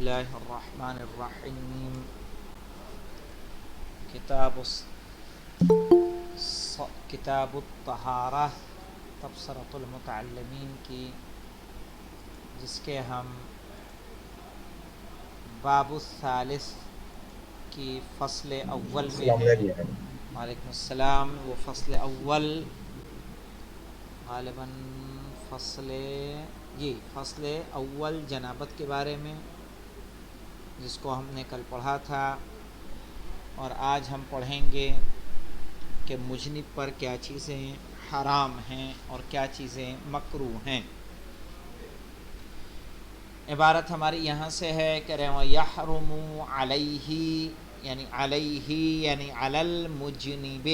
اللہ الرحمن الرحیم کتاب الطہارہ تبصرۃ المتعلمین کی، جس کے ہم باب الثالث کی فصل اول میں ہیں۔ وعلیکم السلام۔ وہ فصل اول غالباً فصل اول جنابت کے بارے میں، جس کو ہم نے کل پڑھا تھا، اور آج ہم پڑھیں گے کہ مجنب پر کیا چیزیں حرام ہیں اور کیا چیزیں مکروہ ہیں۔ عبارت ہماری یہاں سے ہے کہ یحرم علیہ، یعنی علی المجنب،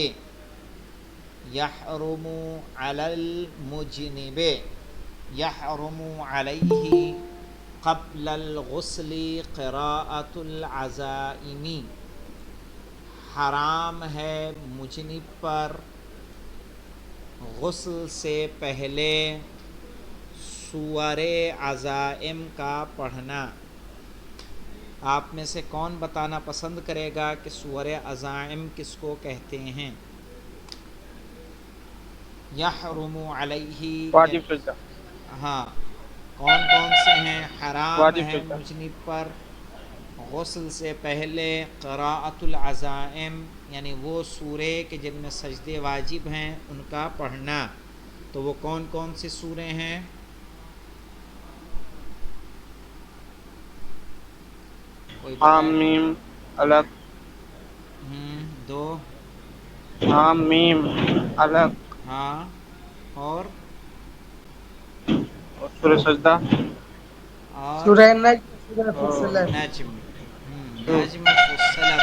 یحرم علی المجنب، یحرم علیہ قبل الغسل قراءۃ العزائم، حرام ہے مجنب پر غسل سے پہلے سور عزائم کا پڑھنا۔ آپ میں سے کون بتانا پسند کرے گا کہ سور عزائم کس کو کہتے ہیں؟ یحرم علیہ، واجب سجدہ، ہاں، کون کون سے ہیں؟ حرام واجب ہے سجدہ، مجنب پر غسل سے پہلے قراءۃ العزائم، یعنی وہ سورے کہ جن میں سجدے واجب ہیں ان کا پڑھنا۔ تو وہ کون کون سی سورے ہیں؟ کوئی حام بتائے؟ میم الگ، دو، حام میم الگ ہاں، اور سورہ سجدہ اور سورہ نجم، سورہ فصلت۔ نجم، نجم، فصلت،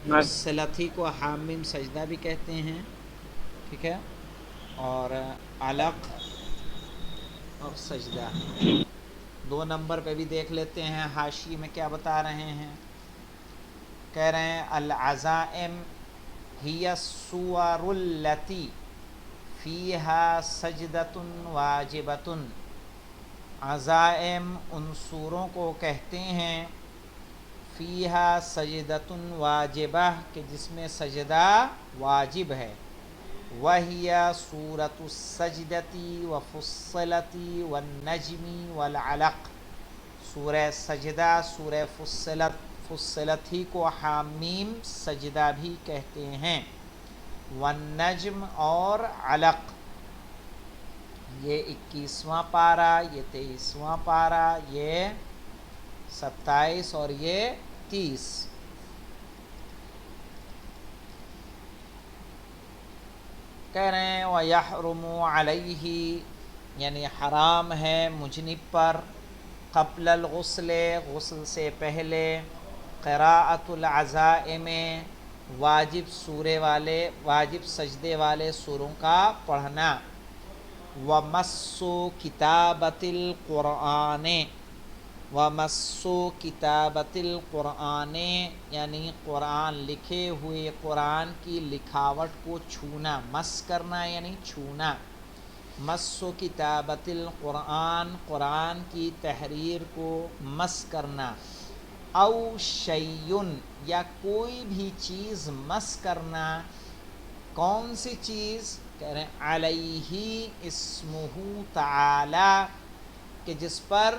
نجم، فصلت ہی کو حامیم سجدہ بھی کہتے ہیں، ٹھیک ہے، اور علق اور سجدہ۔ 2 نمبر پہ بھی دیکھ لیتے ہیں حاشی میں کیا بتا رہے ہیں۔ کہہ رہے ہیں العزائم ہی السور التی فیہا سجدۃ واجبۃ، عزائم ان سوروں کو کہتے ہیں فیہا سجدۃ واجبہ کہ جس میں سجدہ واجب ہے، وَهِيَ سورة السجدة وفصلت والنجم والعلق، سورہ سجدہ، سورہ فصلت، فصلت ہی کو حامیم سجدہ بھی کہتے ہیں، والنجم اور علق۔ یہ 21واں پارہ، یہ 23واں پارہ، یہ 27 اور یہ 30۔ کہہ رہے ہیں وَيَحْرُمُ عَلَيْهِ، یعنی حرام ہے مجنب پر قبل الغسل، غسل سے پہلے، قراءۃ العزائم، واجب سورے والے، واجب سجدے والے سوروں کا پڑھنا، وَمَسُّ کتابۃ القرآن، وَمَسُّ کتابۃ القرآن، یعنی قرآن لکھے ہوئے قرآن کی لکھاوٹ کو چھونا، مس کرنا یعنی چھونا، مس کتابۃ القرآن، قرآن کی تحریر کو مس کرنا، او شیء، یا کوئی بھی چیز مس کرنا، کون سی چیز؟ کہہ رہے ہیں علیہ اسمہ تعالی، کہ جس پر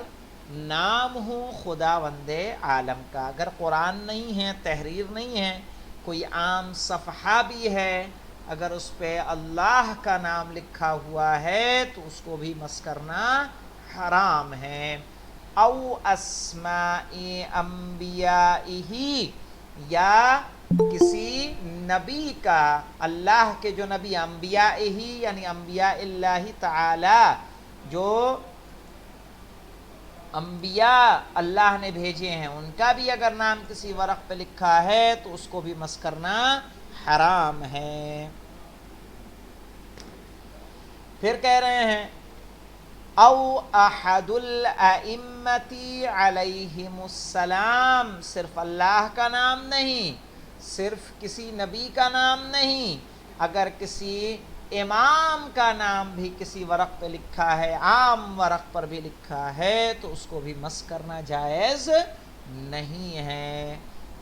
نام ہو خداوند عالم کا۔ اگر قرآن نہیں ہے، تحریر نہیں ہے، کوئی عام صفحہ بھی ہے، اگر اس پہ اللہ کا نام لکھا ہوا ہے تو اس کو بھی مس کرنا حرام ہے۔ او اسماء انبیائہ، یا کسی نبی کا، اللہ کے جو نبی، انبیاء ہی یعنی انبیاء اللہ تعالی، جو انبیاء اللہ نے بھیجے ہیں ان کا بھی اگر نام کسی ورق پہ لکھا ہے تو اس کو بھی مس کرنا حرام ہے۔ پھر کہہ رہے ہیں او احد الائمۃ علیہم السلام، صرف اللہ کا نام نہیں، صرف کسی نبی کا نام نہیں، اگر کسی امام کا نام بھی کسی ورق پہ لکھا ہے، عام ورق پر بھی لکھا ہے، تو اس کو بھی مس کرنا جائز نہیں ہے،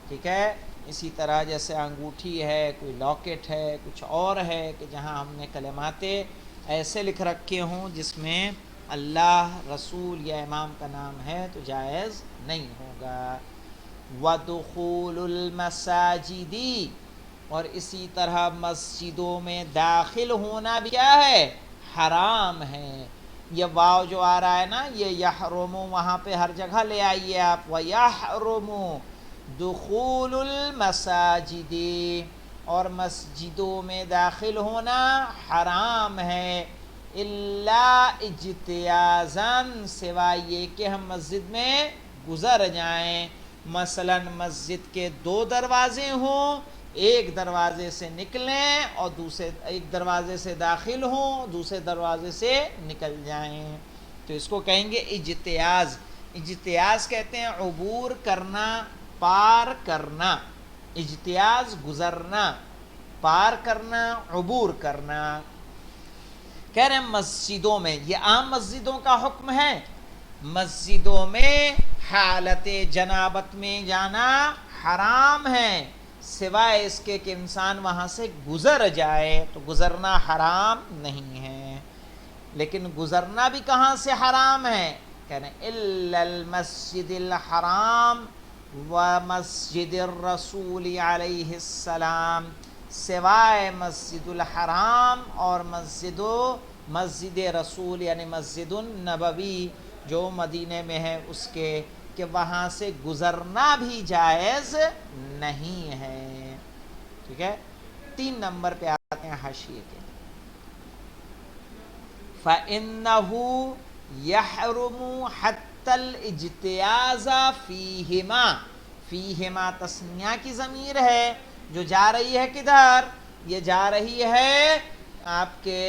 ٹھیک ہے۔ اسی طرح جیسے انگوٹھی ہے، کوئی لاکٹ ہے، کچھ اور ہے کہ جہاں ہم نے کلمات ایسے لکھ رکھے ہوں جس میں اللہ، رسول یا امام کا نام ہے تو جائز نہیں ہوگا۔ وَدُخُولُ الْمَسَاجِدِ، اور اسی طرح مسجدوں میں داخل ہونا بھی کیا ہے؟ حرام ہے۔ یہ واو جو آ رہا ہے نا، یہ یحرم، وہاں پہ ہر جگہ لے آئیے آپ، وَيَحْرُمُ دخول المساجد، اور مسجدوں میں داخل ہونا حرام ہے، الا اجتیازاً، سوائے یہ کہ ہم مسجد میں گزر جائیں۔ مثلا مسجد کے 2 دروازے ہوں، ایک دروازے سے نکلیں اور ایک دروازے سے داخل ہوں، دوسرے دروازے سے نکل جائیں، تو اس کو کہیں گے اجتیاز۔ اجتیاز کہتے ہیں عبور کرنا، پار کرنا۔ اجتیاز گزرنا، پار کرنا، عبور کرنا۔ کہہ رہے ہیں مسجدوں میں، یہ عام مسجدوں کا حکم ہے، مسجدوں میں حالت جنابت میں جانا حرام ہے، سوائے اس کے کہ انسان وہاں سے گزر جائے تو گزرنا حرام نہیں ہے۔ لیکن گزرنا بھی کہاں سے حرام ہے؟ کہہ رہے ہیں الا المسجد الحرام ومسجد الرسول علیہ السلام، سوائے مسجد الحرام اور مسجد رسول یعنی مسجد النبوی جو مدینے میں ہے اس کے، کہ وہاں سے گزرنا بھی جائز نہیں ہے، ٹھیک ہے۔ 3 نمبر پہ آتے ہیں حاشیے کے۔ فَإِنَّهُ يَحْرُمُ حَتَّى الْإِجْتِيَازَ فِيهِمَا، فیہما تثنیہ کی ضمیر ہے جو جا رہی ہے کدھر؟ یہ جا رہی ہے آپ کے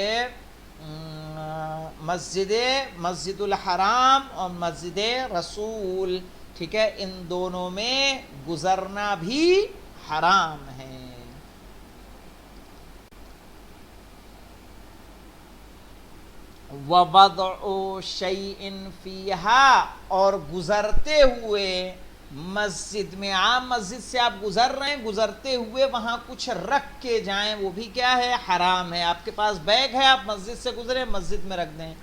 مسجد الحرام اور مسجد رسول، ٹھیک ہے، ان دونوں میں گزرنا بھی حرام ہے۔ وَوَضْعُ شَيْءٍ فِيهَا، اور گزرتے ہوئے مسجد میں، عام مسجد سے آپ گزر رہے ہیں، گزرتے ہوئے وہاں کچھ رکھ کے جائیں، وہ بھی کیا ہے؟ حرام ہے۔ آپ کے پاس بیگ ہے، آپ مسجد سے گزرے، مسجد میں رکھ دیں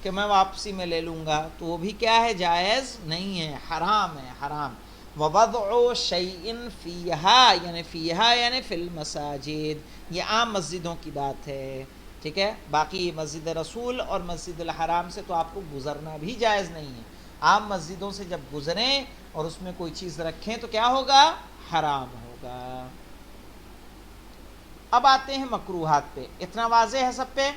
کہ میں واپسی میں لے لوں گا، تو وہ بھی کیا ہے؟ جائز نہیں ہے، حرام ہے، حرام۔ وَوَضْعُ شَيْءٍ فِيهَا، یعنی فیہا یعنی فی المساجد، یہ عام مسجدوں کی بات ہے، ٹھیک ہے۔ باقی مسجد رسول اور مسجد الحرام سے تو آپ کو گزرنا بھی جائز نہیں ہے۔ عام مسجدوں سے جب گزریں اور اس میں کوئی چیز رکھیں تو کیا ہوگا؟ حرام ہوگا۔ اب آتے ہیں مکروہات پہ، اتنا واضح ہے سب پہ؟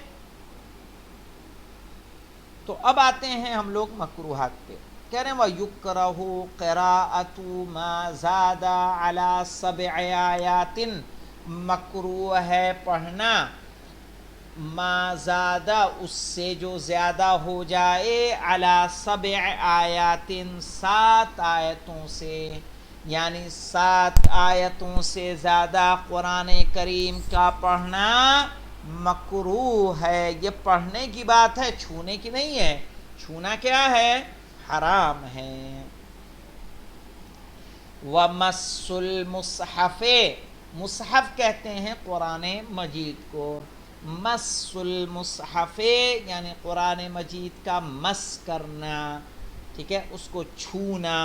تو اب آتے ہیں ہم لوگ مکروہات پہ۔ کہہ رہے ہیں وَيُكْرَهُ قِرَاءَةُ مَا زَادَ عَلَى 7 آیَاتٍ، مکروہ ہے پڑھنا ما زادہ، اس سے جو زیادہ ہو جائے، علی 7 آیات، 7 آیتوں سے، یعنی 7 آیتوں سے زیادہ قرآن کریم کا پڑھنا مکروہ ہے۔ یہ پڑھنے کی بات ہے، چھونے کی نہیں ہے۔ چھونا کیا ہے؟ حرام ہے۔ وَمَسُّ الْمُصْحَفِ، مصحف کہتے ہیں قرآن مجید کو، مس المصحف یعنی قرآن مجید کا مس کرنا، ٹھیک ہے، اس کو چھونا،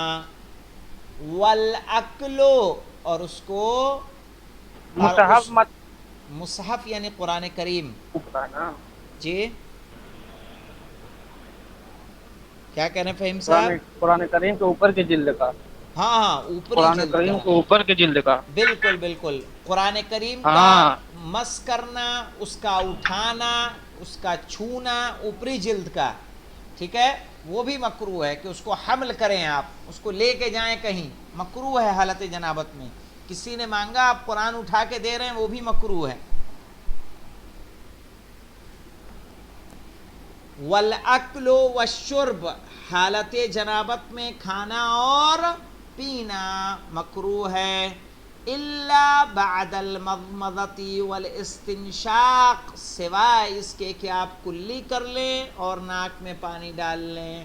والاکل، اور اس کو مصحف یعنی قرآن کریم، جی کیا کہہ رہے ہیں فہیم صاحب؟ قرآن کریم کے اوپر کی جلد کا، ہاں اوپری قرآن جلد کریم کا، کے اوپر کی جلد کا، بالکل بالکل، قرآن کریم کا ہاں مس کرنا، اس کا اٹھانا، اس کا چھونا، اوپری جلد کا، ٹھیک ہے، وہ بھی مکروہ ہے کہ اس کو حمل کریں، آپ اس کو لے کے جائیں کہیں، مکروہ ہے حالت جنابت میں۔ کسی نے مانگا آپ قرآن اٹھا کے دے رہے ہیں، وہ بھی مکروہ ہے۔ والاکل والشرب، حالت جنابت میں کھانا اور پینا مکروہ ہے، الا بعد المضمضۃ والاستنشاق، سوائے اس کے کہ آپ کلی کر لیں اور ناک میں پانی ڈال لیں،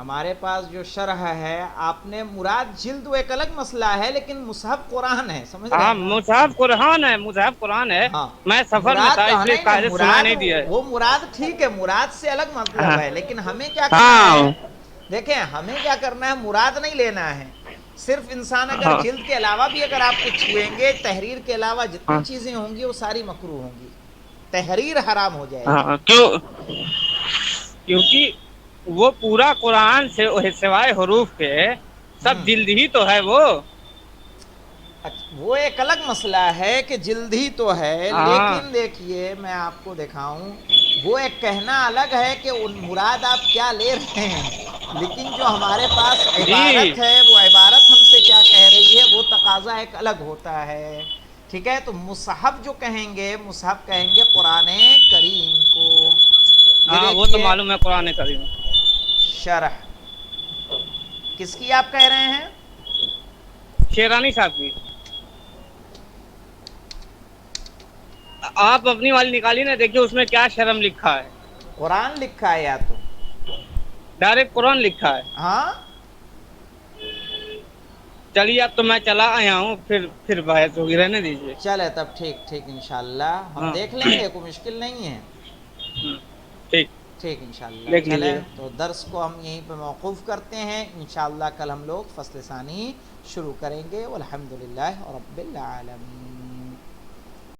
ہمارے پاس جو شرح ہے، آپ نے مراد جلد وہ ایک الگ مسئلہ ہے، لیکن مصحف قرآن ہے، سمجھ رہے ہاں ہیں؟ مصحف قرآن ہے، مصحف قرآن ہے. ہاں میں سفر میں مراد تھا اس لیے نہیں قاعدے سنا مراد نہیں دیا ہے. وہ مراد ٹھیک ہے، مراد سے الگ مطلب ہے، لیکن ہمیں کیا کرنا ہاں ہے؟ دیکھیں ہمیں کیا کرنا ہے، مراد نہیں لینا ہے. صرف انسان اگر ہاں جلد کے علاوہ بھی اگر آپ کو چھوئیں گے، تحریر کے علاوہ جتنی ہاں چیزیں ہوں گی وہ ساری مکروہ ہوں گی، تحریر حرام ہو جائے گی. ہاں کیونکہ وہ پورا قرآن سے سوائے حروف کے سب جلد ہی تو ہے وہ. وہ ایک الگ مسئلہ ہے کہ جلد ہی تو ہے، ہاں لیکن دیکھیے میں آپ کو دکھاؤں، وہ ایک کہنا الگ ہے کہ ان مراد آپ کیا لے رہے ہیں، لیکن جو ہمارے پاس جی عبارت ہے وہ عبارت ہم سے کیا کہہ رہی ہے، وہ تقاضا ایک الگ ہوتا ہے. ٹھیک ہے، تو مصحف جو کہیں گے، مصحف کہیں گے قرآن کریم کو. یہ ہاں وہ تو دیکھیے معلوم ہے قرآن کریم. شرح کس کی آپ کہہ رہے ہیں؟ شیرانی صاحب کی. آپ اپنی والی نکالی نا، دیکھیے اس میں کیا شرم لکھا ہے. قرآن لکھا ہے یا تو ڈائریکٹ قرآن لکھا ہے. ہاں چلیے اب تو میں چلا آیا ہوں، پھر بحث ہوگی، رہنے دیجیے. چلے تب ٹھیک انشاءاللہ ہم ہاں دیکھ لیں گے، کوئی مشکل نہیں ہے. ٹھیک ٹھیک انشاءاللہ. دیکھ لیجیے چلیں گا. تو درس کو ہم یہیں پہ موقوف کرتے ہیں. انشاءاللہ کل ہم لوگ فصل ثانی شروع کریں گے. والحمدللہ رب العالمین.